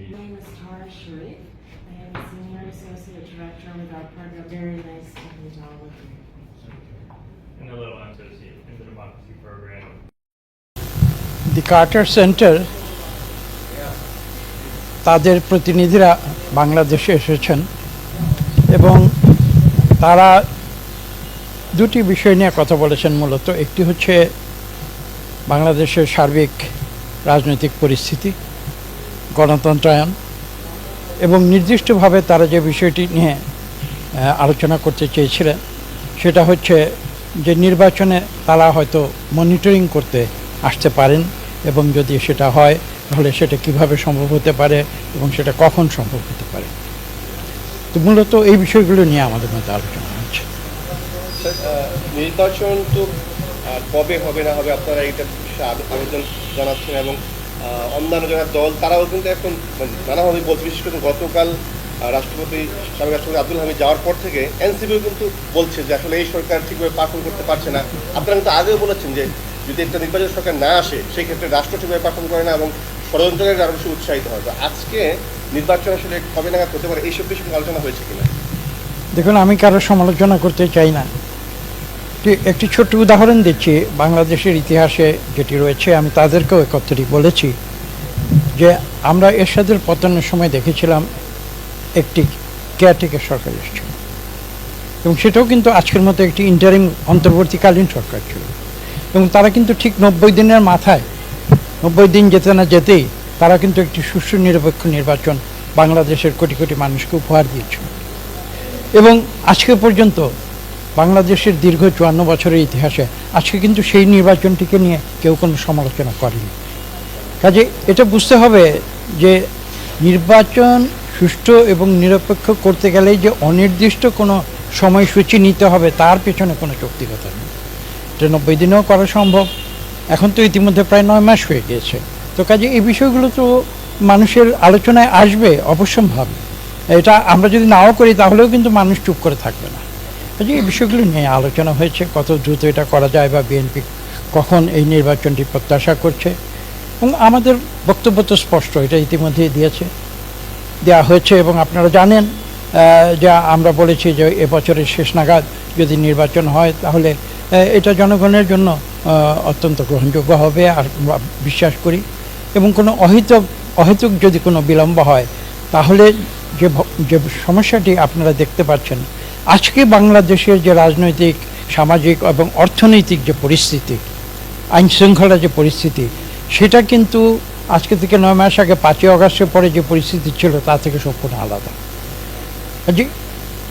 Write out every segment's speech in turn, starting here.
My name is Tara Sharif. I am a Senior Associate Director with our partner. Very nice to meet all of you. And a little associate in the democracy program. The Carter centre তাদের প্রতিনিধিরা বাংলাদেশে এসেছেন এবং তারা দুটি বিষয় নিয়ে কথা বলেছেন। মূলত একটি হচ্ছে বাংলাদেশের সার্বিক রাজনৈতিক পরিস্থিতি, গণতন্ত্রায়ন এবং নির্দিষ্টভাবে তারা যে বিষয়টি নিয়ে আলোচনা করতে চেয়েছিলেন সেটা হচ্ছে যে নির্বাচনে তারা হয়তো মনিটরিং করতে আসতে পারেন এবং যদি সেটা হয় তাহলে সেটা কিভাবে সম্ভব হতে পারে এবং সেটা কখন সম্ভব হতে পারে। তো মূলত এই বিষয়গুলো নিয়ে আমাদের মধ্যে আলোচনা হচ্ছে। নির্বাচন তো কবে হবে না হবে আপনারা এটা আবেদন জানাচ্ছেন এবং অন্যান্য যারা দল তারাও কিন্তু এখন নানাভাবে বলছে, বিশেষ করে গতকাল সাবেক রাষ্ট্রপতি আব্দুল হামিদ যাওয়ার পর থেকে এনসিপিও কিন্তু বলছে যে আসলে এই সরকার ঠিকভাবে পারফর্ম করতে পারছে না। আপনারা কিন্তু আগেও বলেছেন যে যদি একটা নির্বাচন সরকার না আসে সেই ক্ষেত্রে রাষ্ট্র ঠিকভাবে পারফর্ম করে না এবং ষড়যন্ত্রের আরও বেশি উৎসাহিত হয়। তো আজকে নির্বাচন আসলে কবে নাগাদ হতে পারে এইসব বিষয়ে আলোচনা হয়েছে কিনা? দেখুন, আমি কারো সমালোচনা করতে চাই না। একটি ছোট্ট উদাহরণ দিচ্ছি বাংলাদেশের ইতিহাসে যেটি রয়েছে। আমি তাদেরকেও একত্রিত বলেছি যে আমরা এরশাদের পতনের সময় দেখেছিলাম একটি কেয়ারটেকার সরকার এসেছিল এবং সেটাও কিন্তু আজকের মতো একটি ইন্টারিম অন্তর্বর্তীকালীন সরকার ছিল এবং তারা কিন্তু ঠিক 90 দিনের মাথায় 90 দিন যেতে না যেতেই তারা কিন্তু একটি সুষ্ঠু নিরপেক্ষ নির্বাচন বাংলাদেশের কোটি কোটি মানুষকে উপহার দিয়েছিল এবং আজকে পর্যন্ত বাংলাদেশের দীর্ঘ 54 বছরের ইতিহাসে আজকে কিন্তু সেই নির্বাচনটিকে নিয়ে কেউ কোনো সমালোচনা করেনি। কাজে এটা বুঝতে হবে যে নির্বাচন সুষ্ঠু এবং নিরপেক্ষ করতে গেলে যে অনির্দিষ্ট কোনো সময়সূচি নিতে হবে তার পেছনে কোনো যৌক্তিকতা নেই। এটা 90 দিনেও করা সম্ভব। এখন তো ইতিমধ্যে প্রায় 9 মাস হয়ে গিয়েছে। তো কাজে এই বিষয়গুলো তো মানুষের আলোচনায় আসবে অবশ্যম্ভাবী। এটা আমরা যদি নাও করি তাহলেও কিন্তু মানুষ চুপ করে থাকবে না। কাজে এই বিষয়গুলো নিয়ে আলোচনা হয়েছে, কত দ্রুত এটা করা যায় বা বিএনপি কখন এই নির্বাচনটি প্রত্যাশা করছে এবং আমাদের বক্তব্য তো স্পষ্ট, এটা ইতিমধ্যেই দেওয়া হয়েছে এবং আপনারা জানেন যে আমরা বলেছি যে এবছরের শেষ নাগাদ যদি নির্বাচন হয় তাহলে এটা জনগণের জন্য অত্যন্ত গ্রহণযোগ্য হবে আর বিশ্বাস করি এবং কোনো অহেতুক যদি কোনো বিলম্ব হয় তাহলে যে সমস্যাটি আপনারা দেখতে পাচ্ছেন আজকে বাংলাদেশের যে রাজনৈতিক, সামাজিক এবং অর্থনৈতিক যে পরিস্থিতি, আইন শৃঙ্খলার যে পরিস্থিতি, সেটা কিন্তু আজকে থেকে 9 মাস আগে 5ই আগস্টের পরে যে পরিস্থিতি ছিল তা থেকে সম্পূর্ণ আলাদা।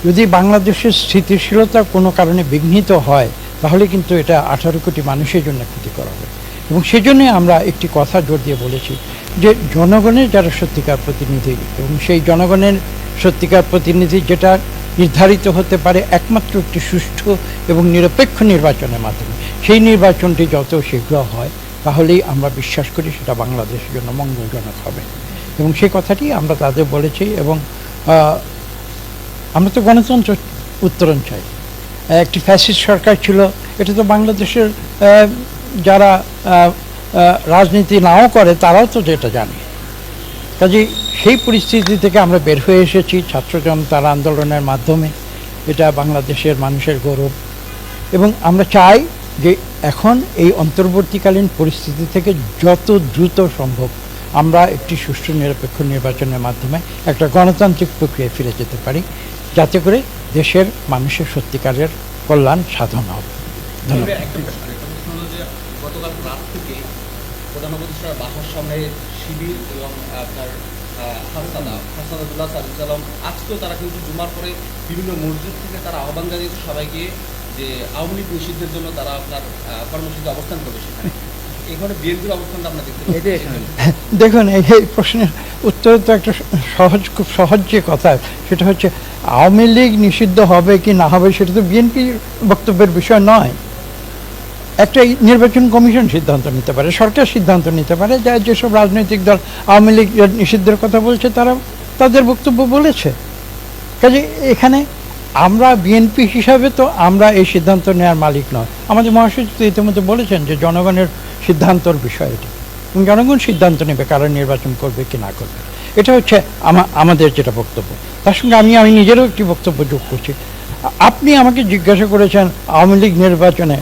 যদি বাংলাদেশের স্থিতিশীলতা কোনো কারণে বিঘ্নিত হয় তাহলে কিন্তু এটা 18 কোটি মানুষের জন্য ক্ষতিকর হবে এবং সেজন্যই আমরা একটি কথা জোর দিয়ে বলেছি যে জনগণের যারা সত্যিকার প্রতিনিধি এবং সেই জনগণের সত্যিকার প্রতিনিধি যেটা নির্ধারিত হতে পারে একমাত্র একটি সুষ্ঠু এবং নিরপেক্ষ নির্বাচনের মাধ্যমে, সেই নির্বাচনটি যত শীঘ্র হয় তাহলেই আমরা বিশ্বাস করি সেটা বাংলাদেশের জন্য মঙ্গলজনক হবে এবং সেই কথাটি আমরা তাদের বলেছি এবং আমরা তো গণতন্ত্র উত্তরণ চাই। একটি ফ্যাসিস্ট সরকার ছিল, এটা তো বাংলাদেশের যারা রাজনীতি নাও করে তারাও তো যেটা জানে। কাজেই সেই পরিস্থিতি থেকে আমরা বের হয়ে এসেছি ছাত্র জনতার আন্দোলনের মাধ্যমে, এটা বাংলাদেশের মানুষের গৌরব এবং আমরা চাই যে এখন এই অন্তর্বর্তীকালীন পরিস্থিতি থেকে যত দ্রুত সম্ভব আমরা একটি সুষ্ঠু নিরপেক্ষ নির্বাচনের মাধ্যমে একটা গণতান্ত্রিক প্রক্রিয়ায় ফিরে যেতে পারি যাতে করে দেশের মানুষের সত্যিকারের কল্যাণ সাধন হবে। ধন্যবাদ। গতকাল রাত থেকে প্রধান উপদেষ্টার বাসার সামনে শিবির এবং আপনার হাসানাদুল্লাহ সালাম আজকেও তারা কিন্তু জুমার পরে বিভিন্ন মসজিদ থেকে তারা আহ্বান জানিয়েছে সবাইকে যে আওয়ামী লীগ নিষিদ্ধের জন্য তারা আপনার কর্মসূচিতে অবস্থান করবে। সেখানে এখানে বিএনপির অবস্থানটা আমরা দেখতে পাচ্ছি। দেখুন, এই প্রশ্নের উত্তর তো একটা খুব সহজ যে কথা, সেটা হচ্ছে আওয়ামী লীগ নিষিদ্ধ হবে কি না হবে সেটা তো বিএনপির বক্তব্যের বিষয় নয়। একটা নির্বাচন কমিশন সিদ্ধান্ত নিতে পারে, সরকার সিদ্ধান্ত নিতে পারে। যেসব রাজনৈতিক দল আওয়ামী লীগ নিষিদ্ধের কথা বলছে তারা তাদের বক্তব্য বলেছে। কাজে এখানে আমরা বিএনপি হিসাবে তো আমরা এই সিদ্ধান্ত নেওয়ার মালিক নয়। আমাদের মহাসচিব তো ইতিমধ্যে বলেছেন যে জনগণের সিদ্ধান্তর বিষয় এটি এবং জনগণ সিদ্ধান্ত নেবে কারা নির্বাচন করবে কি না করবে। এটা হচ্ছে আমাদের যেটা বক্তব্য। তার সঙ্গে আমি নিজেরও একটি বক্তব্য যোগ করছি। আপনি আমাকে জিজ্ঞাসা করেছেন আওয়ামী লীগ নির্বাচনে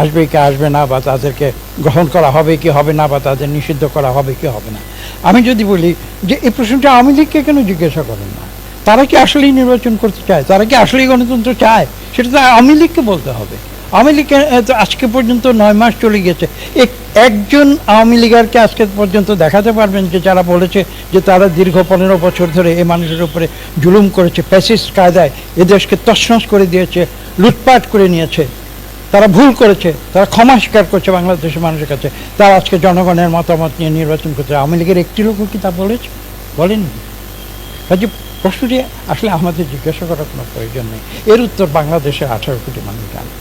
আসবে কি আসবে না, বা তাদেরকে গ্রহণ করা হবে কি হবে না, বা তাদের নিষিদ্ধ করা হবে কি হবে না। আমি যদি বলি যে এই প্রশ্নটা আওয়ামী লীগকে কেন জিজ্ঞাসা করেন না? তারা কি আসলেই নির্বাচন করতে চায়? তারা কি আসলেই গণতন্ত্র চায়? সেটা তো আওয়ামী লীগকে বলতে হবে। আওয়ামী লীগ তো আজকে পর্যন্ত 9 মাস চলে গেছে, একজন আওয়ামী লীগারকে আজকে পর্যন্ত দেখাতে পারবেন যে যারা বলেছে যে তারা দীর্ঘ 15 বছর ধরে এই মানুষের উপরে জুলুম করেছে, ফ্যাসিস্ট কায়দায় এদেশকে তছনছ করে দিয়েছে, লুটপাট করে নিয়েছে, তারা ভুল করেছে, তারা ক্ষমা স্বীকার করছে বাংলাদেশের মানুষের কাছে, তারা আজকে জনগণের মতামত নিয়ে নির্বাচন করছে। আওয়ামী লীগের একটি লোকও কি তা বলেছে? বলেননি। কাজে প্রশ্নটি আসলে আমাদের জিজ্ঞাসা করার কোনো প্রয়োজন নেই, এর উত্তর বাংলাদেশের 18 কোটি মানুষ জানে।